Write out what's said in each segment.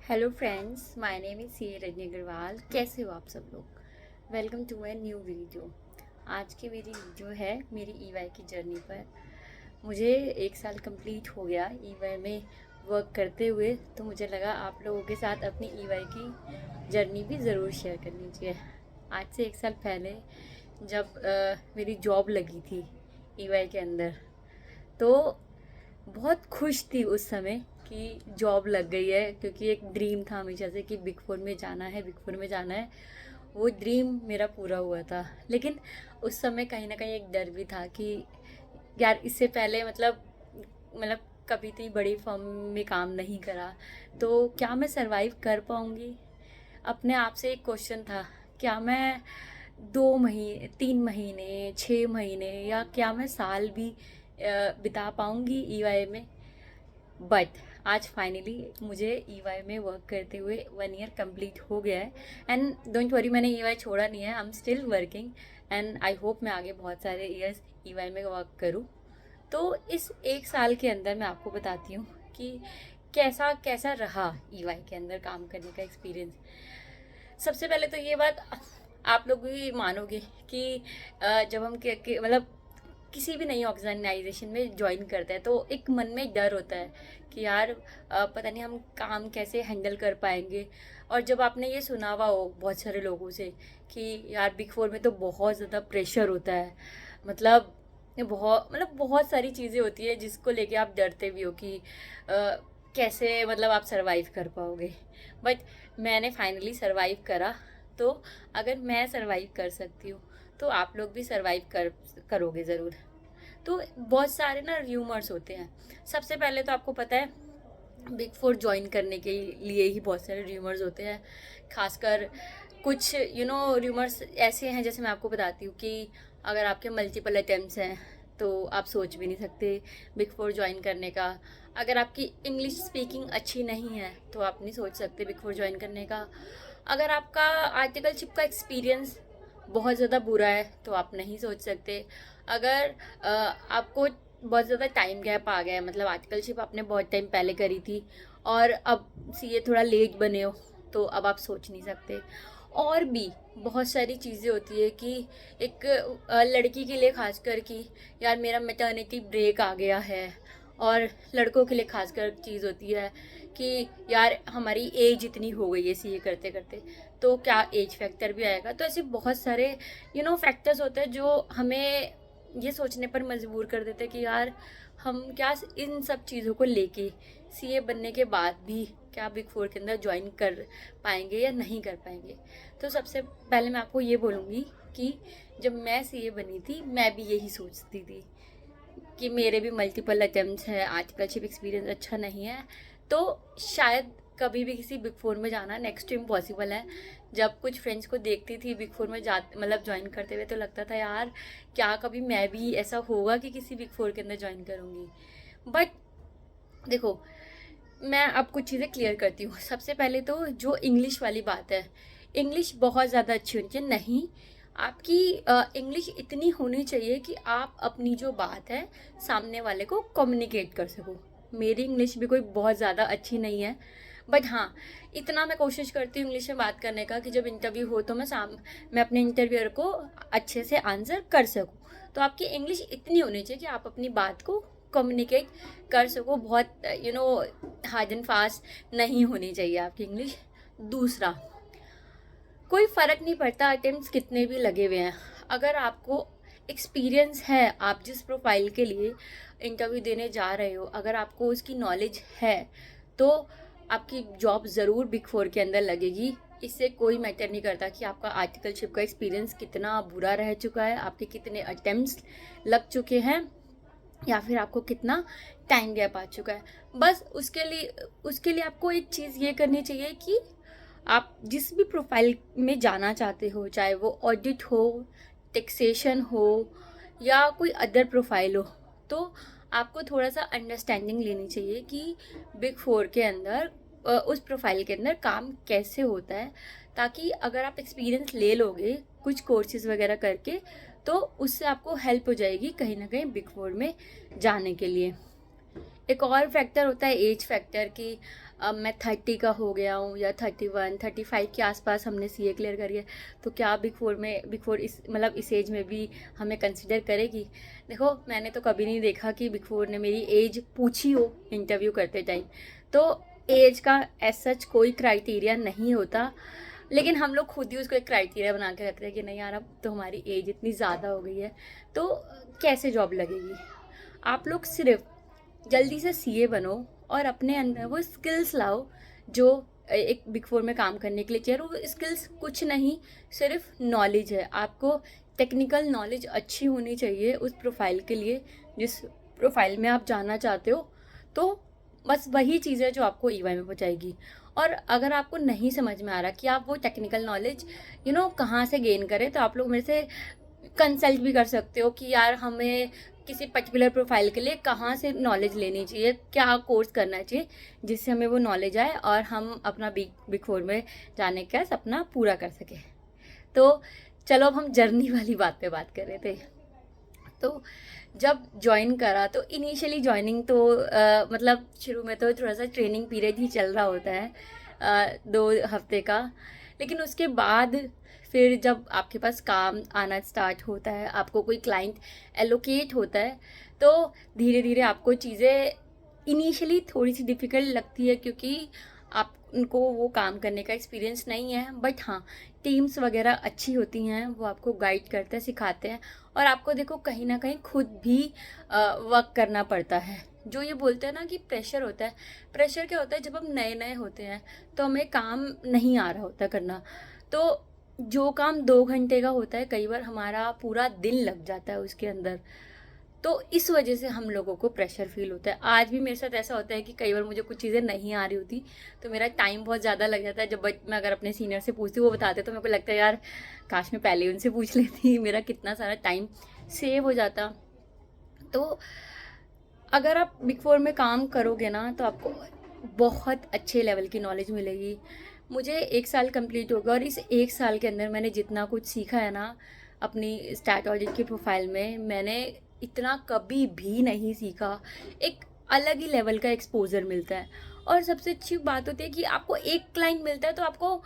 Hello friends, my name is C Rajni Agarwal. कैसे हो आप सब लोग? Welcome to my new video. आज की मेरी वीडियो है मेरी ईवाई की जर्नी पर। मुझे 1 साल कंप्लीट हो गया ईवाई में वर्क करते हुए, तो मुझे लगा आप लोगों के साथ अपनी ईवाई की जर्नी भी ज़रूर शेयर करनी चाहिए। आज से 1 साल पहले जब मेरी जॉब लगी थी ईवाई के अंदर, तो बहुत खुश थी उस समय कि जॉब लग गई है, क्योंकि एक ड्रीम था हमेशा से कि बिग फोर में जाना है, बिग फोर में जाना है। वो ड्रीम मेरा पूरा हुआ था। लेकिन उस समय कहीं ना कहीं एक डर भी था कि यार इससे पहले मतलब कभी इतनी बड़ी फर्म में काम नहीं करा, तो क्या मैं सरवाइव कर पाऊँगी? अपने आप से एक क्वेश्चन था, क्या मैं 2 महीने, 3 महीने, 6 महीने या क्या मैं साल भी बिता पाऊँगी ईवाई में? बट आज फाइनली मुझे ईवाई में वर्क करते हुए 1 ईयर कंप्लीट हो गया है। एंड डोंट वरी, मैंने ईवाई छोड़ा नहीं है, I am still working. And I hope मैं आगे बहुत सारे ईयर्स ईवाई में वर्क करूँ। तो इस 1 साल के अंदर मैं आपको बताती हूँ कि कैसा कैसा रहा ईवाई के अंदर काम करने का एक्सपीरियंस। सबसे पहले तो ये बात आप लोग भी मानोगे कि जब हम मतलब किसी भी नई ऑर्गेनाइजेशन में ज्वाइन करते हैं तो एक मन में डर होता है कि यार पता नहीं हम काम कैसे हैंडल कर पाएंगे। और जब आपने ये सुना हुआ हो बहुत सारे लोगों से कि यार बिग फोर में तो बहुत ज़्यादा प्रेशर होता है, मतलब बहुत सारी चीज़ें होती है जिसको लेके आप डरते भी हो कि कैसे मतलब आप सरवाइव कर पाओगे। बट मैंने फाइनली सरवाइव करा। तो अगर मैं सरवाइव कर सकती हूँ तो आप लोग भी सरवाइव करोगे ज़रूर। तो बहुत सारे ना र्यूमर्स होते हैं। सबसे पहले तो आपको पता है बिग फोर ज्वाइन करने के लिए ही बहुत सारे र्यूमर्स होते हैं। खासकर कुछ र्यूमर्स ऐसे हैं, जैसे मैं आपको बताती हूँ कि अगर आपके मल्टीपल अटेम्प्ट्स हैं तो आप सोच भी नहीं सकते बिग फोर ज्वाइन करने का। अगर आपकी इंग्लिश स्पीकिंग अच्छी नहीं है तो आप नहीं सोच सकते बिग फोर ज्वाइन करने का। अगर आपका आर्टिकलशिप का एक्सपीरियंस बहुत ज़्यादा बुरा है तो आप नहीं सोच सकते। अगर आपको बहुत ज़्यादा टाइम गैप आ गया है, मतलब आर्टिकलशिप आपने बहुत टाइम पहले करी थी और अब सीए थोड़ा लेट बने हो, तो अब आप सोच नहीं सकते। और भी बहुत सारी चीज़ें होती है कि एक लड़की के लिए खासकर कि यार मेरा मैटरनिटी ब्रेक आ गया है। और लड़कों के लिए खासकर चीज़ होती है कि यार हमारी एज इतनी हो गई है सीए करते करते, तो क्या एज फैक्टर भी आएगा? तो ऐसे बहुत सारे फैक्टर्स होते हैं जो हमें ये सोचने पर मजबूर कर देते हैं कि यार हम क्या इन सब चीज़ों को लेके सीए बनने के बाद भी क्या बिग फोर के अंदर ज्वाइन कर पाएंगे या नहीं कर पाएंगे। तो सबसे पहले मैं आपको ये बोलूँगी कि जब मैं सीए बनी थी मैं भी यही सोचती थी कि मेरे भी मल्टीपल अटेम्प्ट्स हैं, आर्टिकलशिप एक्सपीरियंस अच्छा नहीं है, तो शायद कभी भी किसी बिग फोर में जाना नेक्स्ट टू इम्पॉसिबल है। जब कुछ फ्रेंड्स को देखती थी बिग फोर में जा मतलब ज्वाइन करते हुए, तो लगता था यार क्या कभी मैं भी ऐसा होगा कि किसी बिग फोर के अंदर ज्वाइन करूँगी। बट देखो, मैं अब कुछ चीज़ें क्लियर करती हूँ। सबसे पहले तो जो इंग्लिश वाली बात है, इंग्लिश बहुत ज़्यादा अच्छी होनी चाहिए। नहीं, आपकी इंग्लिश इतनी होनी चाहिए कि आप अपनी जो बात है सामने वाले को कम्युनिकेट कर सको। मेरी इंग्लिश भी कोई बहुत ज़्यादा अच्छी नहीं है, बट हाँ, इतना मैं कोशिश करती हूँ इंग्लिश में बात करने का कि जब इंटरव्यू हो तो मैं अपने इंटरव्यूअर को अच्छे से आंसर कर सकूँ। तो आपकी इंग्लिश इतनी होनी चाहिए कि आप अपनी बात को कम्युनिकेट कर सको। बहुत हार्ड एंड फास्ट नहीं होनी चाहिए आपकी इंग्लिश। दूसरा, कोई फ़र्क नहीं पड़ता अटेम्प्ट्स कितने भी लगे हुए हैं, अगर आपको एक्सपीरियंस है, आप जिस प्रोफाइल के लिए इंटरव्यू देने जा रहे हो, अगर आपको उसकी नॉलेज है, तो आपकी जॉब ज़रूर बिग फोर के अंदर लगेगी। इससे कोई मैटर नहीं करता कि आपका आर्टिकलशिप का एक्सपीरियंस कितना बुरा रह चुका है, आपके कितने अटेम्प्ट्स लग चुके हैं, या फिर आपको कितना टाइम गैप आ चुका है। बस उसके लिए आपको एक चीज़ ये करनी चाहिए कि आप जिस भी प्रोफाइल में जाना चाहते हो, चाहे वो ऑडिट हो, टैक्सेशन हो या कोई अदर प्रोफाइल हो, तो आपको थोड़ा सा अंडरस्टैंडिंग लेनी चाहिए कि बिग फोर के अंदर उस प्रोफाइल के अंदर काम कैसे होता है, ताकि अगर आप एक्सपीरियंस ले लोगे कुछ कोर्सेज वगैरह करके, तो उससे आपको हेल्प हो जाएगी कहीं ना कहीं बिग फोर में जाने के लिए। एक और फैक्टर होता है एज फैक्टर कि अब मैं 30 का हो गया हूँ या 31 35 के आसपास हमने सीए क्लियर करी है, तो क्या बिग फोर इस मतलब इस एज में भी हमें कंसिडर करेगी? देखो, मैंने तो कभी नहीं देखा कि बिग फोर ने मेरी एज पूछी हो इंटरव्यू करते टाइम। तो एज का एज सच कोई क्राइटेरिया नहीं होता, लेकिन हम लोग खुद ही उसको एक क्राइटेरिया बना के रखते हैं कि नहीं यार, अब तो हमारी एज इतनी ज़्यादा हो गई है तो कैसे जॉब लगेगी। आप लोग सिर्फ जल्दी से सीए बनो और अपने अंदर वो स्किल्स लाओ जो एक बिग फोर में काम करने के लिए चाहिए। वो स्किल्स कुछ नहीं, सिर्फ नॉलेज है। आपको टेक्निकल नॉलेज अच्छी होनी चाहिए उस प्रोफाइल के लिए जिस प्रोफाइल में आप जाना चाहते हो। तो बस वही चीज़ है जो आपको ईवाई में पहुंचाएगी। और अगर आपको नहीं समझ में आ रहा कि आप वो टेक्निकल नॉलेज कहाँ से गेन करें, तो आप लोग मेरे से कंसल्ट भी कर सकते हो कि यार हमें किसी पर्टिकुलर प्रोफाइल के लिए कहाँ से नॉलेज लेनी चाहिए, क्या कोर्स करना चाहिए जिससे हमें वो नॉलेज आए और हम अपना बिग फोर में जाने का सपना पूरा कर सकें। तो चलो, अब हम जर्नी वाली बात पे बात कर रहे थे। तो जब ज्वाइन करा तो इनिशियली ज्वाइनिंग तो मतलब शुरू में तो थोड़ा सा ट्रेनिंग पीरियड ही चल रहा होता है 2 हफ्ते का। लेकिन उसके बाद फिर जब आपके पास काम आना स्टार्ट होता है, आपको कोई क्लाइंट एलोकेट होता है, तो धीरे धीरे आपको चीज़ें इनिशियली थोड़ी सी डिफ़िकल्ट लगती है क्योंकि आप उनको वो काम करने का एक्सपीरियंस नहीं है। बट हाँ, टीम्स वगैरह अच्छी होती हैं, वो आपको गाइड करते हैं, सिखाते हैं। और आपको देखो कहीं ना कहीं खुद भी वर्क करना पड़ता है। जो ये बोलते हैं ना कि प्रेशर होता है, प्रेशर क्या होता है, जब हम नए नए होते हैं तो हमें काम नहीं आ रहा होता करना। तो जो काम 2 घंटे का होता है, कई बार हमारा पूरा दिन लग जाता है उसके अंदर। तो इस वजह से हम लोगों को प्रेशर फील होता है। आज भी मेरे साथ ऐसा होता है कि कई बार मुझे कुछ चीज़ें नहीं आ रही होती तो मेरा टाइम बहुत ज़्यादा लग जाता है। जब मैं अगर अपने सीनियर से पूछती हूँ, वो बताते तो मेरे को लगता है यार काश मैं पहले उनसे पूछ लेती, मेरा कितना सारा टाइम सेव हो जाता। तो अगर आप बिग फोर में काम करोगे ना तो आपको बहुत अच्छे लेवल की नॉलेज मिलेगी। मुझे 1 साल कंप्लीट हो गया और इस 1 साल के अंदर मैंने जितना कुछ सीखा है ना अपनी स्टैट ऑडिट की प्रोफाइल में, मैंने इतना कभी भी नहीं सीखा। एक अलग ही लेवल का एक्सपोजर मिलता है। और सबसे अच्छी बात होती है कि आपको एक क्लाइंट मिलता है तो आपको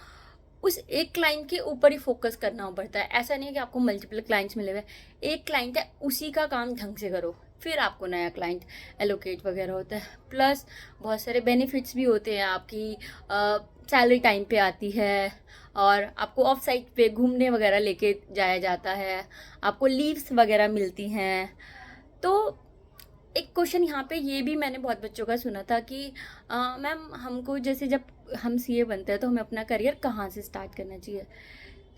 उस एक क्लाइंट के ऊपर ही फोकस करना पड़ता है। ऐसा नहीं है कि आपको मल्टीपल क्लाइंट्स मिले हुए, एक क्लाइंट है उसी का काम ढंग से करो, फिर आपको नया क्लाइंट एलोकेट वगैरह होता है। प्लस बहुत सारे बेनिफिट्स भी होते हैं, आपकी सैलरी टाइम पे आती है और आपको ऑफ साइट पे घूमने वगैरह लेके जाया जाता है, आपको लीव्स वगैरह मिलती हैं। तो एक क्वेश्चन यहाँ पे ये भी मैंने बहुत बच्चों का सुना था कि मैम हमको जैसे जब हम सीए बनते हैं तो हमें अपना करियर कहाँ से स्टार्ट करना चाहिए,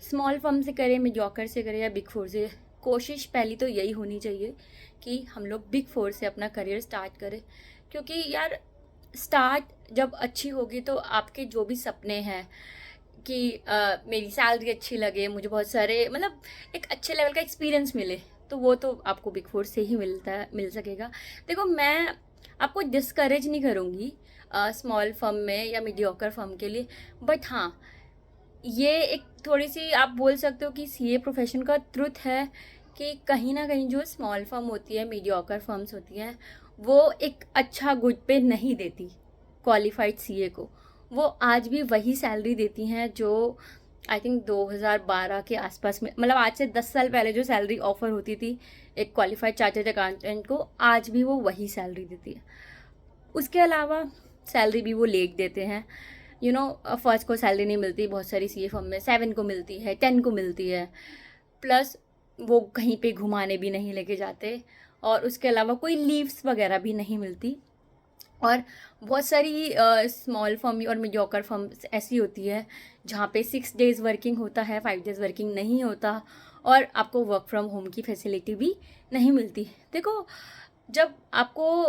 स्मॉल फर्म से करें, मीडियोकर से करें या बिग फोर से? कोशिश पहली तो यही होनी चाहिए कि हम लोग बिग फोर से अपना करियर स्टार्ट करें। क्योंकि यार स्टार्ट जब अच्छी होगी तो आपके जो भी सपने हैं कि मेरी सैलरी अच्छी लगे, मुझे बहुत सारे मतलब एक अच्छे लेवल का एक्सपीरियंस मिले, तो वो तो आपको बिग फोर से ही मिल सकेगा। देखो, मैं आपको डिस्करेज नहीं करूँगी स्मॉल फर्म में या मीडियोकर फर्म के लिए। बट हाँ, ये एक थोड़ी सी आप बोल सकते हो कि सीए प्रोफेशन का ट्रुथ है कि कहीं ना कहीं जो स्मॉल फर्म होती है, मीडियोकर फर्म्स होती हैं, वो एक अच्छा गुड पे नहीं देती क्वालिफाइड सीए को। वो आज भी वही सैलरी देती हैं जो आई थिंक 2012 के आसपास में, मतलब आज से 10 साल पहले जो सैलरी ऑफर होती थी एक क्वालिफाइड चार्टर्ड अकाउंटेंट को, आज भी वो वही सैलरी देती है। उसके अलावा सैलरी भी वो लेट देते हैं। फर्स्ट को सैलरी नहीं मिलती, बहुत सारी सीए फर्म में 7 को मिलती है, 10 को मिलती है। प्लस वो कहीं पे घुमाने भी नहीं लेके जाते और उसके अलावा कोई लीव्स वगैरह भी नहीं मिलती। और बहुत सारी स्मॉल फर्म और मीडियोकर फर्म ऐसी होती है जहाँ पे 6 डेज़ वर्किंग होता है, 5 डेज़ वर्किंग नहीं होता और आपको वर्क फ्रॉम होम की फैसिलिटी भी नहीं मिलती। देखो, जब आपको,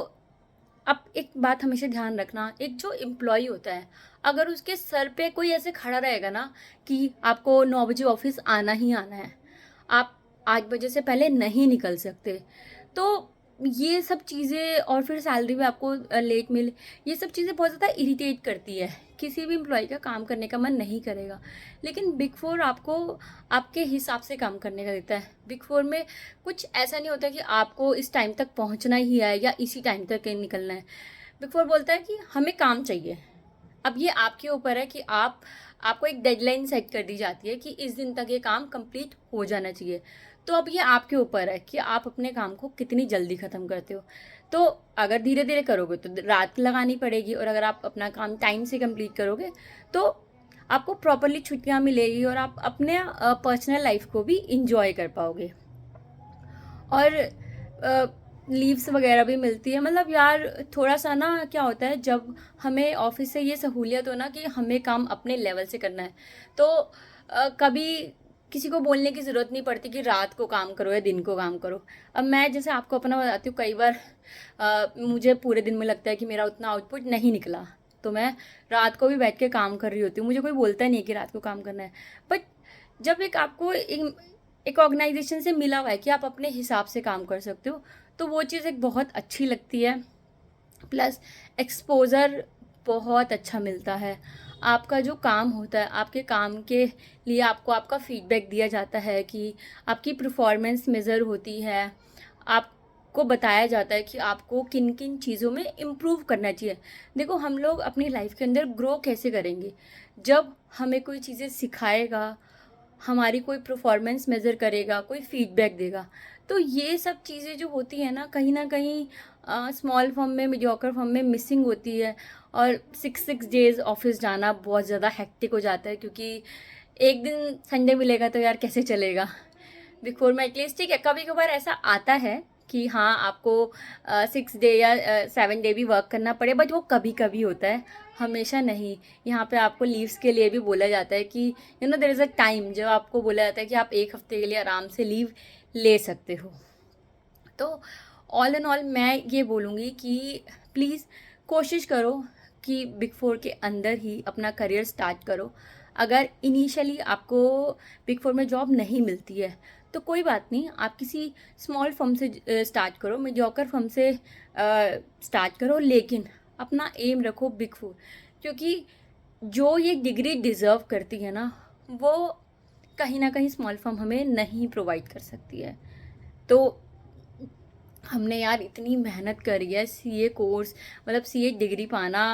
आप एक बात हमेशा ध्यान रखना, एक जो एम्प्लॉय होता है अगर उसके सर पे कोई ऐसे खड़ा रहेगा ना कि आपको 9 बजे ऑफिस आना ही आना है, आप 8 बजे से पहले नहीं निकल सकते, तो ये सब चीज़ें और फिर सैलरी भी आपको लेट मिले, ये सब चीज़ें बहुत ज़्यादा इरिटेट करती है किसी भी एम्प्लॉय का काम करने का मन नहीं करेगा, लेकिन बिग फोर आपको आपके हिसाब से काम करने का देता है। बिग फोर में कुछ ऐसा नहीं होता कि आपको इस टाइम तक पहुंचना ही है या इसी टाइम तक निकलना है। बिग फोर बोलता है कि हमें काम चाहिए। अब ये आपके ऊपर है कि आपको एक डेडलाइन सेट कर दी जाती है कि इस दिन तक ये काम कंप्लीट हो जाना चाहिए। तो अब ये आपके ऊपर है कि आप अपने काम को कितनी जल्दी ख़त्म करते हो। तो अगर धीरे धीरे करोगे तो रात लगानी पड़ेगी, और अगर आप अपना काम टाइम से कंप्लीट करोगे तो आपको प्रॉपरली छुट्टियां मिलेगी और आप अपने पर्सनल लाइफ को भी इंजॉय कर पाओगे। और लीव्स वगैरह भी मिलती है। मतलब यार थोड़ा सा ना क्या होता है, जब हमें ऑफिस से ये सहूलियत हो ना कि हमें काम अपने लेवल से करना है, तो कभी किसी को बोलने की ज़रूरत नहीं पड़ती कि रात को काम करो या दिन को काम करो। अब मैं जैसे आपको अपना बताती हूँ, कई बार मुझे पूरे दिन में लगता है कि मेरा उतना आउटपुट नहीं निकला, तो मैं रात को भी बैठ के काम कर रही होती हूँ। मुझे कोई बोलता नहीं है कि रात को काम करना है, बट जब एक आपको एक ऑर्गेनाइजेशन से मिला हुआ है कि आप अपने हिसाब से काम कर सकते हो, तो वो चीज़ एक बहुत अच्छी लगती है। प्लस एक्सपोज़र बहुत अच्छा मिलता है। आपका जो काम होता है, आपके काम के लिए आपको आपका फीडबैक दिया जाता है कि आपकी परफॉर्मेंस मेज़र होती है। आपको बताया जाता है कि आपको किन किन चीज़ों में इम्प्रूव करना चाहिए। देखो, हम लोग अपनी लाइफ के अंदर ग्रो कैसे करेंगे, जब हमें कोई चीज़ें सिखाएगा, हमारी कोई परफॉर्मेंस मेज़र करेगा, कोई फीडबैक देगा। तो ये सब चीज़ें जो होती हैं ना कहीं स्मॉल फर्म में, मीडियोकर फर्म में मिसिंग होती है। और 6 डेज़ ऑफिस जाना बहुत ज़्यादा हेक्टिक हो जाता है, क्योंकि एक दिन संडे मिलेगा तो यार कैसे चलेगा। बिग फोर में एटलीस्ट ठीक है, कभी कभार ऐसा आता है कि हाँ आपको 6 डे या 7 डे भी वर्क करना पड़े, बट वो कभी कभी होता है, हमेशा नहीं। यहाँ पे आपको लीव्स के लिए भी बोला जाता है कि देयर इज़ अ टाइम जब आपको बोला जाता है कि आप 1 हफ्ते के लिए आराम से लीव ले सकते हो। तो ऑल इन ऑल मैं ये बोलूँगी कि प्लीज़ कोशिश करो कि बिग फोर के अंदर ही अपना करियर स्टार्ट करो। अगर इनिशियली आपको बिग फोर में जॉब नहीं मिलती है तो कोई बात नहीं, आप किसी स्मॉल फर्म से स्टार्ट करो, मीडियोकर फर्म से स्टार्ट करो, लेकिन अपना एम रखो बिग फोर, क्योंकि जो ये डिग्री डिज़र्व करती है ना, वो कहीं ना कहीं स्मॉल फर्म हमें नहीं प्रोवाइड कर सकती है। तो हमने यार इतनी मेहनत करी है सीए कोर्स, मतलब सीए डिग्री पाना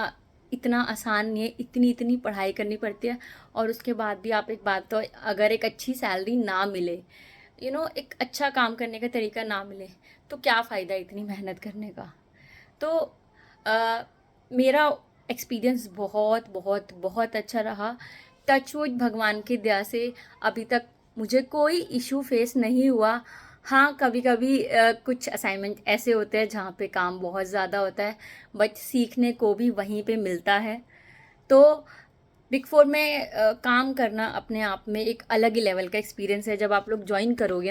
इतना आसान नहीं है, इतनी इतनी पढ़ाई करनी पड़ती है, और उसके बाद भी आप एक बात, तो अगर एक अच्छी सैलरी ना मिले, एक अच्छा काम करने का तरीका ना मिले, तो क्या फ़ायदा इतनी मेहनत करने का। तो मेरा एक्सपीरियंस बहुत बहुत बहुत अच्छा रहा। टचवुड, भगवान की दया से अभी तक मुझे कोई इशू फेस नहीं हुआ। हाँ, कभी कभी कुछ असाइनमेंट ऐसे होते हैं जहाँ पे काम बहुत ज़्यादा होता है, बट सीखने को भी वहीं पे मिलता है। तो बिग फोर में काम करना अपने आप में एक अलग ही लेवल का एक्सपीरियंस है। जब आप लोग ज्वाइन करोगे